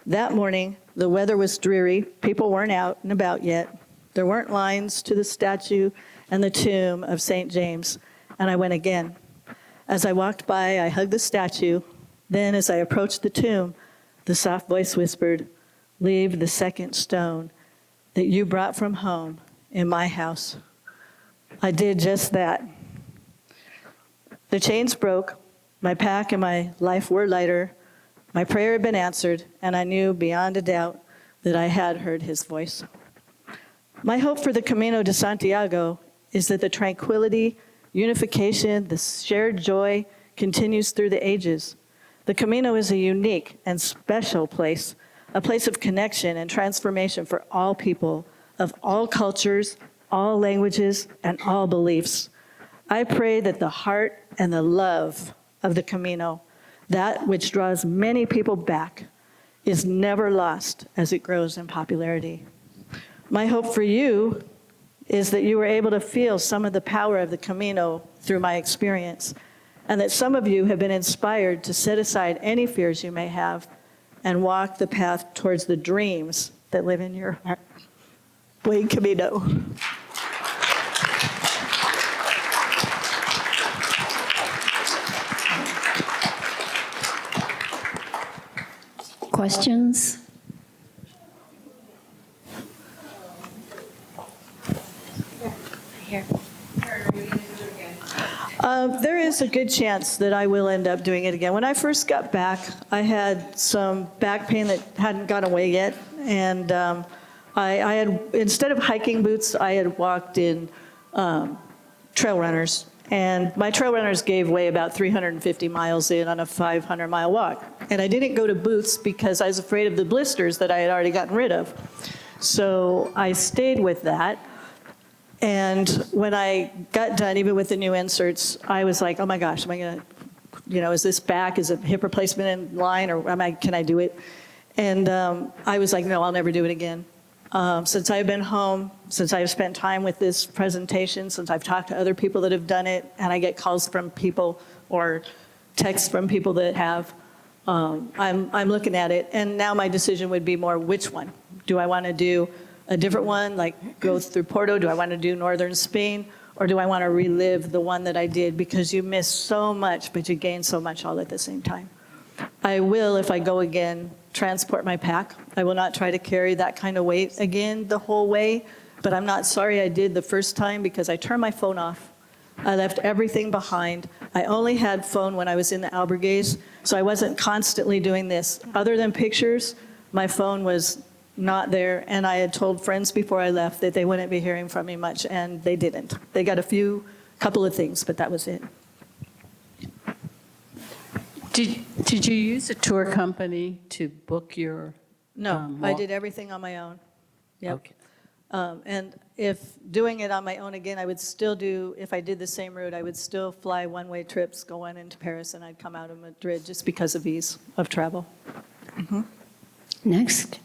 That morning, the weather was dreary. People weren't out and about yet. There weren't lines to the statue and the tomb of St. James, and I went again. As I walked by, I hugged the statue. Then, as I approached the tomb, the soft voice whispered, "Leave the second stone that you brought from home in my house." I did just that. The chains broke. My pack and my life were lighter. My prayer had been answered, and I knew beyond a doubt that I had heard his voice. My hope for the Camino de Santiago is that the tranquility, unification, the shared joy continues through the ages. The Camino is a unique and special place, a place of connection and transformation for all people of all cultures, all languages, and all beliefs. I pray that the heart and the love of the Camino, that which draws many people back, is never lost as it grows in popularity. My hope for you is that you were able to feel some of the power of the Camino through my experience, and that some of you have been inspired to set aside any fears you may have and walk the path towards the dreams that live in your heart. Buen Camino. Questions? Here. There is a good chance that I will end up doing it again. When I first got back, I had some back pain that hadn't gone away yet, and I had, instead of hiking boots, I had walked in trail runners, and my trail runners gave way about 350 miles in on a 500-mile walk. And I didn't go to boots because I was afraid of the blisters that I had already gotten rid of. So I stayed with that. And when I got done, even with the new inserts, I was like, oh my gosh, am I gonna, is this back, is a hip replacement in line, or can I do it? And I was like, no, I'll never do it again. Since I've been home, since I've spent time with this presentation, since I've talked to other people that have done it, and I get calls from people or texts from people that have, I'm looking at it, and now my decision would be more, which one? Do I want to do a different one, like go through Porto? Do I want to do northern Spain? Or do I want to relive the one that I did? Because you miss so much, but you gain so much all at the same time. I will, if I go again, transport my pack. I will not try to carry that kind of weight again the whole way, but I'm not sorry I did the first time because I turned my phone off. I left everything behind. I only had phone when I was in the albergues, so I wasn't constantly doing this. Other than pictures, my phone was not there, and I had told friends before I left that they wouldn't be hearing from me much, and they didn't. They got couple of things, but that was it. Did you use a tour company to book your? No, I did everything on my own. Yep. Okay. And if doing it on my own again, I would still do, if I did the same route, I would still fly one-way trips going into Paris, and I'd come out of Madrid just because of ease of travel. Mm-hmm. Next.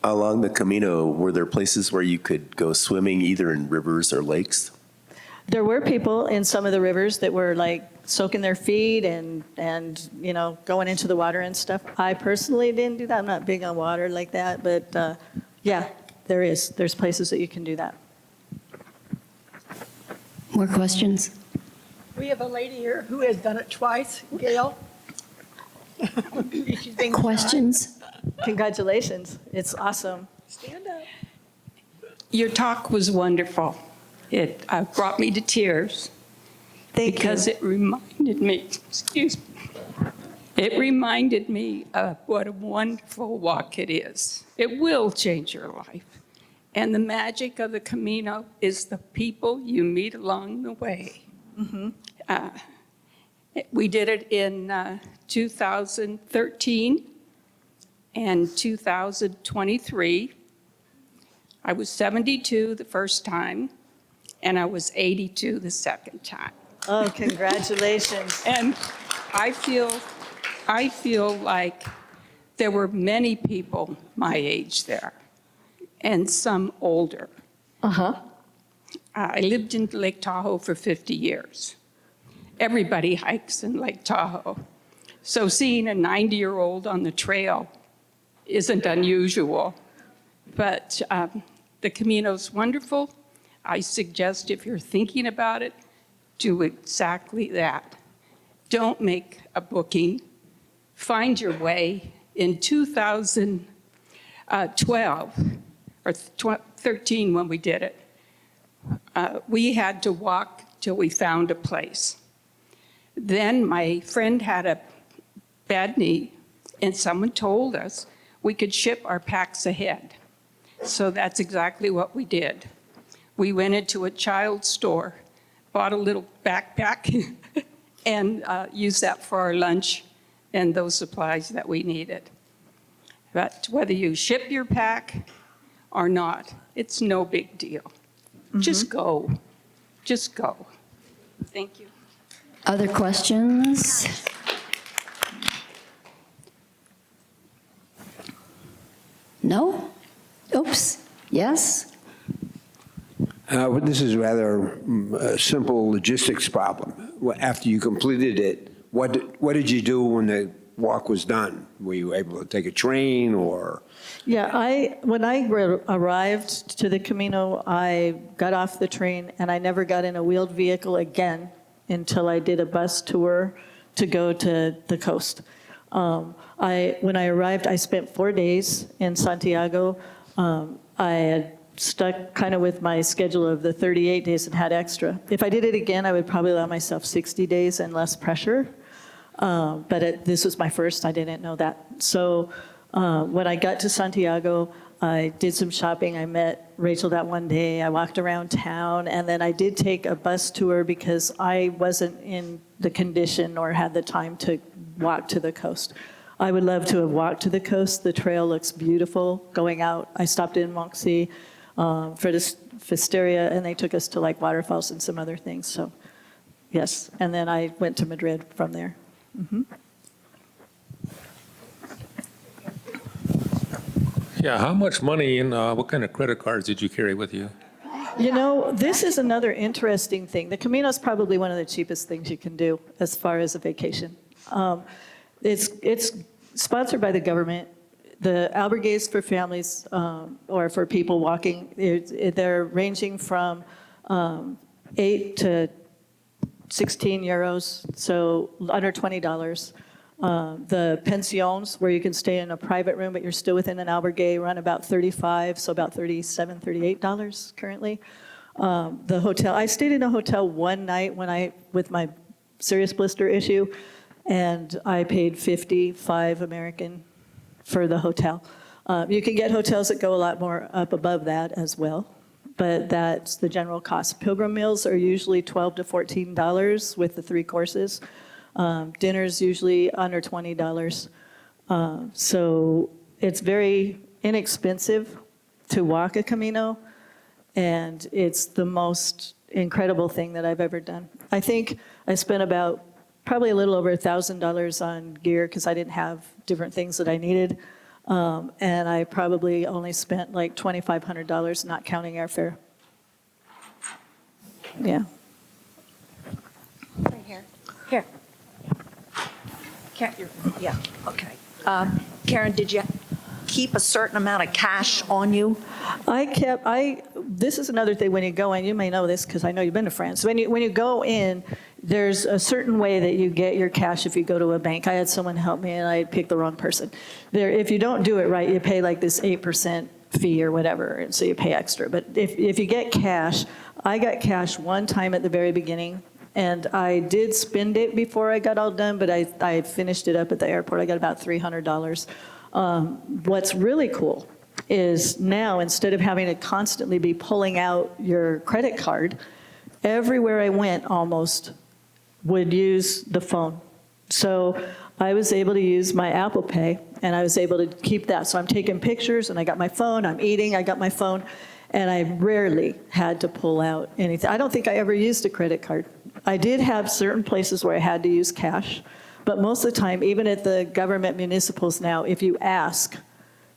Along the Camino, were there places where you could go swimming either in rivers or lakes? There were people in some of the rivers that were like soaking their feet and going into the water and stuff. I personally didn't do that. I'm not big on water like that, but yeah, there's places that you can do that. More questions? We have a lady here who has done it twice, Gail. She's been Questions? Congratulations. It's awesome. Stand up. Your talk was wonderful. It brought me to tears because it reminded me, it reminded me of what a wonderful walk it is. It will change your life. And the magic of the Camino is the people you meet along the way. Mm-hmm. We did it in 2013 and 2023. I was 72 the first time, and I was 82 the second time. Oh, congratulations. And I feel like there were many people my age there, and some older. Uh-huh. I lived in Lake Tahoe for 50 years. Everybody hikes in Lake Tahoe. So seeing a 90-year-old on the trail isn't unusual. But the Camino's wonderful. I suggest if you're thinking about it, do exactly that. Don't make a booking. Find your way. In 2012, or 13 when we did it, we had to walk till we found a place. Then my friend had a bad knee, and someone told us we could ship our packs ahead. So that's exactly what we did. We went into a child's store, bought a little backpack, and used that for our lunch and those supplies that we needed. But whether you ship your pack or not, it's no big deal. Just go. Just go. Thank you. Other questions? No? Oops. Yes? This is rather a simple logistics problem. After you completed it, what did you do when the walk was done? Were you able to take a train or? Yeah, when I arrived to the Camino, I got off the train and I never got in a wheeled vehicle again until I did a bus tour to go to the coast. When I arrived, I spent 4 days in Santiago. I had stuck kind of with my schedule of the 38 days and had extra. If I did it again, I would probably allow myself 60 days and less pressure. But this was my first, I didn't know that. So when I got to Santiago, I did some shopping. I met Rachel that one day. I walked around town, and then I did take a bus tour because I wasn't in the condition or had the time to walk to the coast. I would love to have walked to the coast. The trail looks beautiful going out. I stopped in Moxie for this Fisteria, and they took us to like waterfalls and some other things. So yes, and then I went to Madrid from there. Yeah, how much money and what kind of credit cards did you carry with you? You know, this is another interesting thing. The Camino is probably one of the cheapest things you can do as far as a vacation. It's sponsored by the government. The albergues for families or for people walking, they're ranging from 8 to 16 euros, so under $20. The pensions, where you can stay in a private room, but you're still within an albergue, run about $35, so about $37, $38 currently. The hotel, I stayed in a hotel one night with my serious blister issue, and I paid 55 American for the hotel. You can get hotels that go a lot more up above that as well, but that's the general cost. Pilgrim meals are usually $12 to $14 with the 3 courses. Dinner's usually under $20. So it's very inexpensive to walk a Camino, and it's the most incredible thing that I've ever done. I think I spent probably a little over $1,000 on gear because I didn't have different things that I needed. And I probably only spent like $2,500, not counting airfare. Yeah. Right here. Here. Yeah, okay. Karen, did you keep a certain amount of cash on you? This is another thing when you go in, you may know this because I know you've been to France. When you go in, there's a certain way that you get your cash if you go to a bank. I had someone help me and I picked the wrong person. If you don't do it right, you pay like this 8% fee or whatever, and so you pay extra. But if you get cash, I got cash one time at the very beginning, and I did spend it before I got all done, but I finished it up at the airport. I got about $300. What's really cool is now, instead of having to constantly be pulling out your credit card, everywhere I went almost would use the phone. So I was able to use my Apple Pay, and I was able to keep that. So I'm taking pictures, and I got my phone, I'm eating, I got my phone, and I rarely had to pull out anything. I don't think I ever used a credit card. I did have certain places where I had to use cash, but most of the time, even at the government municipals now, if you ask,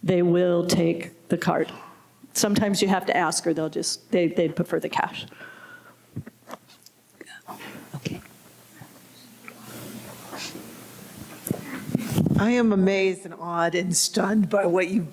they will take the card. Sometimes you have to ask, or they'd prefer the cash. Okay. I am amazed and awed and stunned by what you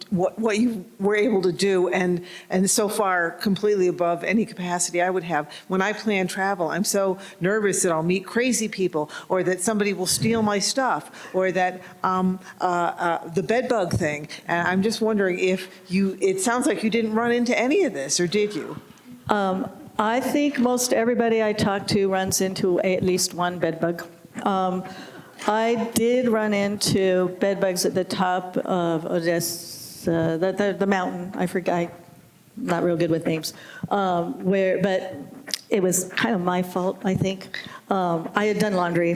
were able to do, and so far completely above any capacity I would have. When I plan travel, I'm so nervous that I'll meet crazy people, or that somebody will steal my stuff, or that the bed bug thing. And I'm just wondering if it sounds like you didn't run into any of this, or did you? I think most everybody I talk to runs into at least one bed bug. I did run into bed bugs at the top of Odessa, the mountain. I forgot, I'm not real good with names. But it was kind of my fault, I think. I had done laundry,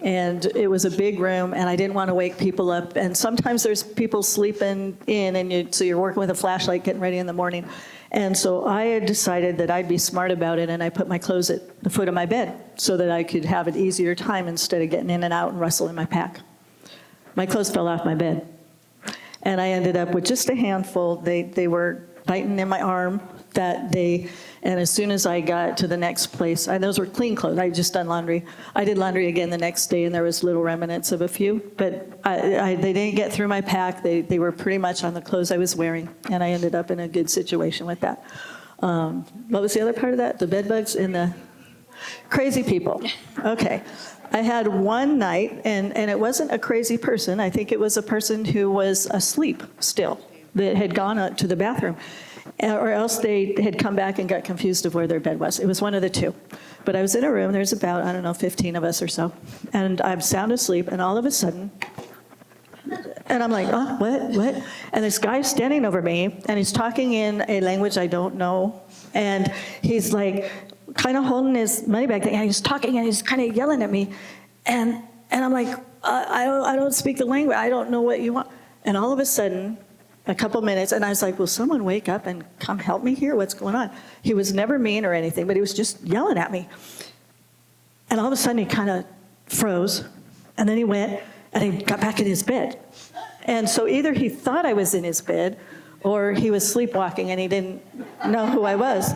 And it was a big room, and I didn't want to wake people up. And sometimes there's people sleeping in, and so you're working with a flashlight, getting ready in the morning. And so I had decided that I'd be smart about it, and I put my clothes at the foot of my bed so that I could have an easier time instead of getting in and out and rustling my pack. My clothes fell off my bed. And I ended up with just a handful. They were biting in my arm that day. And as soon as I got to the next place, and those were clean clothes. I had just done laundry. I did laundry again the next day, and there was little remnants of a few. But they didn't get through my pack. They were pretty much on the clothes I was wearing, and I ended up in a good situation with that. What was the other part of that? The bed bugs and the crazy people. Okay. I had one night, and it wasn't a crazy person. I think it was a person who was asleep still that had gone out to the bathroom. Or else they had come back and got confused of where their bed was. It was one of the two. But I was in a room, there's about, 15 of us or so, and I'm sound asleep, and all of a sudden, and I'm like, oh, what? And this guy's standing over me, and he's talking in a language I don't know, and he's like, kind of holding his money bag thing, and he's talking, and he's kind of yelling at me, and I'm like, I don't speak the language, I don't know what you want. And all of a sudden, a couple minutes, and I was like, will someone wake up and come help me here? What's going on? He was never mean or anything, but he was just yelling at me. And all of a sudden, he kind of froze, and then he went, and he got back in his bed. And so either he thought I was in his bed, or he was sleepwalking, and he didn't know who I was.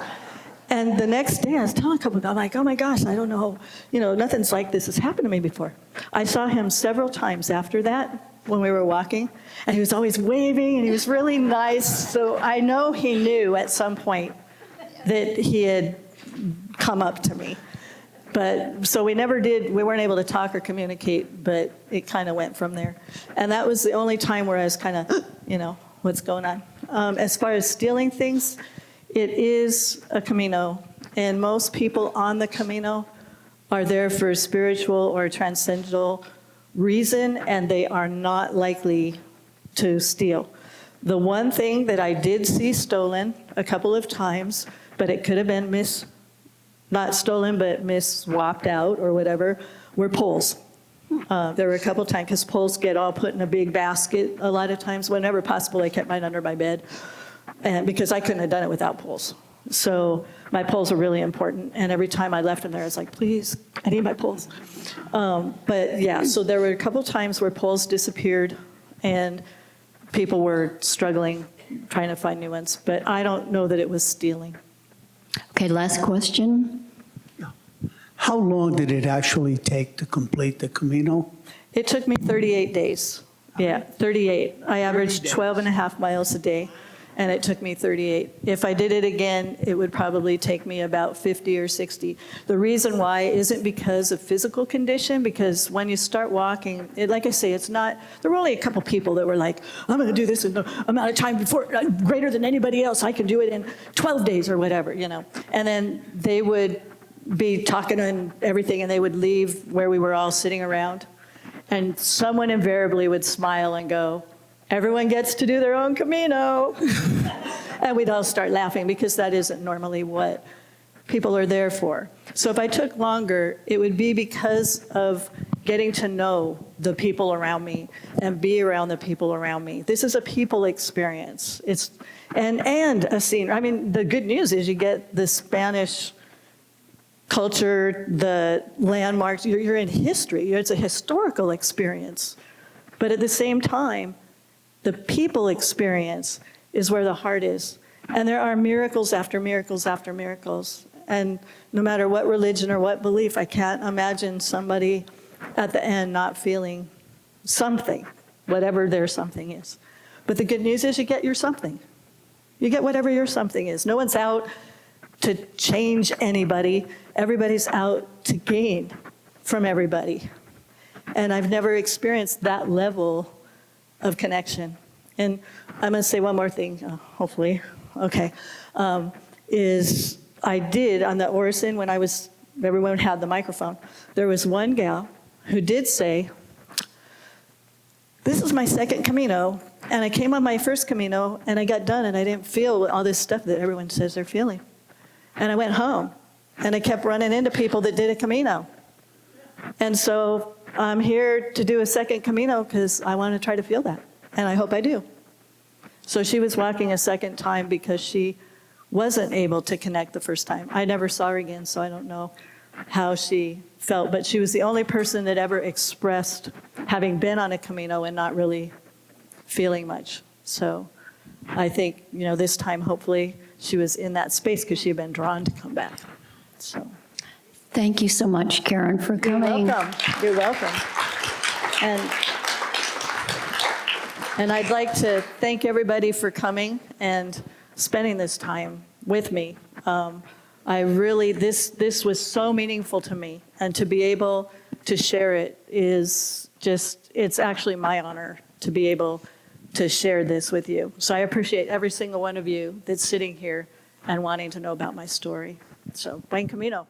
And the next day, I was telling a couple of them, I'm like, oh my gosh, I don't know, nothing's like this has happened to me before. I saw him several times after that, when we were walking, and he was always waving, and he was really nice. So I know he knew at some point that he had come up to me. But so we weren't able to talk or communicate, but it kind of went from there. And that was the only time where I was kind of, what's going on. As far as stealing things, it is a Camino, and most people on the Camino are there for a spiritual or transcendental reason, and they are not likely to steal. The one thing that I did see stolen a couple of times, but it could have been not stolen, but swapped out or whatever, were poles. There were a couple of times, because poles get all put in a big basket a lot of times. Whenever possible, I kept mine under my bed, and because I couldn't have done it without poles. So my poles are really important, and every time I left them there, I was like, please, I need my poles. But yeah, so there were a couple times where poles disappeared, and people were struggling, trying to find new ones. But I don't know that it was stealing. Okay, last question. How long did it actually take to complete the Camino? It took me 38 days. Yeah, 38. I averaged 12 and a half miles a day, and it took me 38. If I did it again, it would probably take me about 50 or 60. The reason why isn't because of physical condition, because when you start walking, like I say, there were only a couple people that were like, I'm going to do this in the amount of time greater than anybody else. I can do it in 12 days or whatever, And then they would be talking and everything, and they would leave where we were all sitting around. And someone invariably would smile and go, everyone gets to do their own Camino. And we'd all start laughing, because that isn't normally what people are there for. So if I took longer, it would be because of getting to know the people around me and be around the people around me. This is a people experience. And a scene. I mean, the good news is you get the Spanish culture, the landmarks. You're in history. It's a historical experience. But at the same time, the people experience is where the heart is. And there are miracles after miracles after miracles. And no matter what religion or what belief, I can't imagine somebody at the end not feeling something, whatever their something is. But the good news is you get your something. You get whatever your something is. No one's out to change anybody. Everybody's out to gain from everybody. And I've never experienced that level of connection. And I'm going to say one more thing, hopefully. Okay. Is I did on the Orison, when everyone had the microphone, there was one gal who did say, this is my second Camino, and I came on my first Camino, and I got done, and I didn't feel all this stuff that everyone says they're feeling. And I went home, and I kept running into people that did a Camino. And so I'm here to do a second Camino because I want to try to feel that, and I hope I do. So she was walking a second time because she wasn't able to connect the first time. I never saw her again, so I don't know how she felt, but she was the only person that ever expressed having been on a Camino and not really feeling much. So I think, this time, hopefully, she was in that space because she had been drawn to come back. So. Thank you so much, Karen, for coming. You're welcome. You're welcome. And I'd like to thank everybody for coming and spending this time with me. I really, this was so meaningful to me, and to be able to share it is just, it's actually my honor to be able to share this with you. So I appreciate every single one of you that's sitting here and wanting to know about my story. So, buen camino.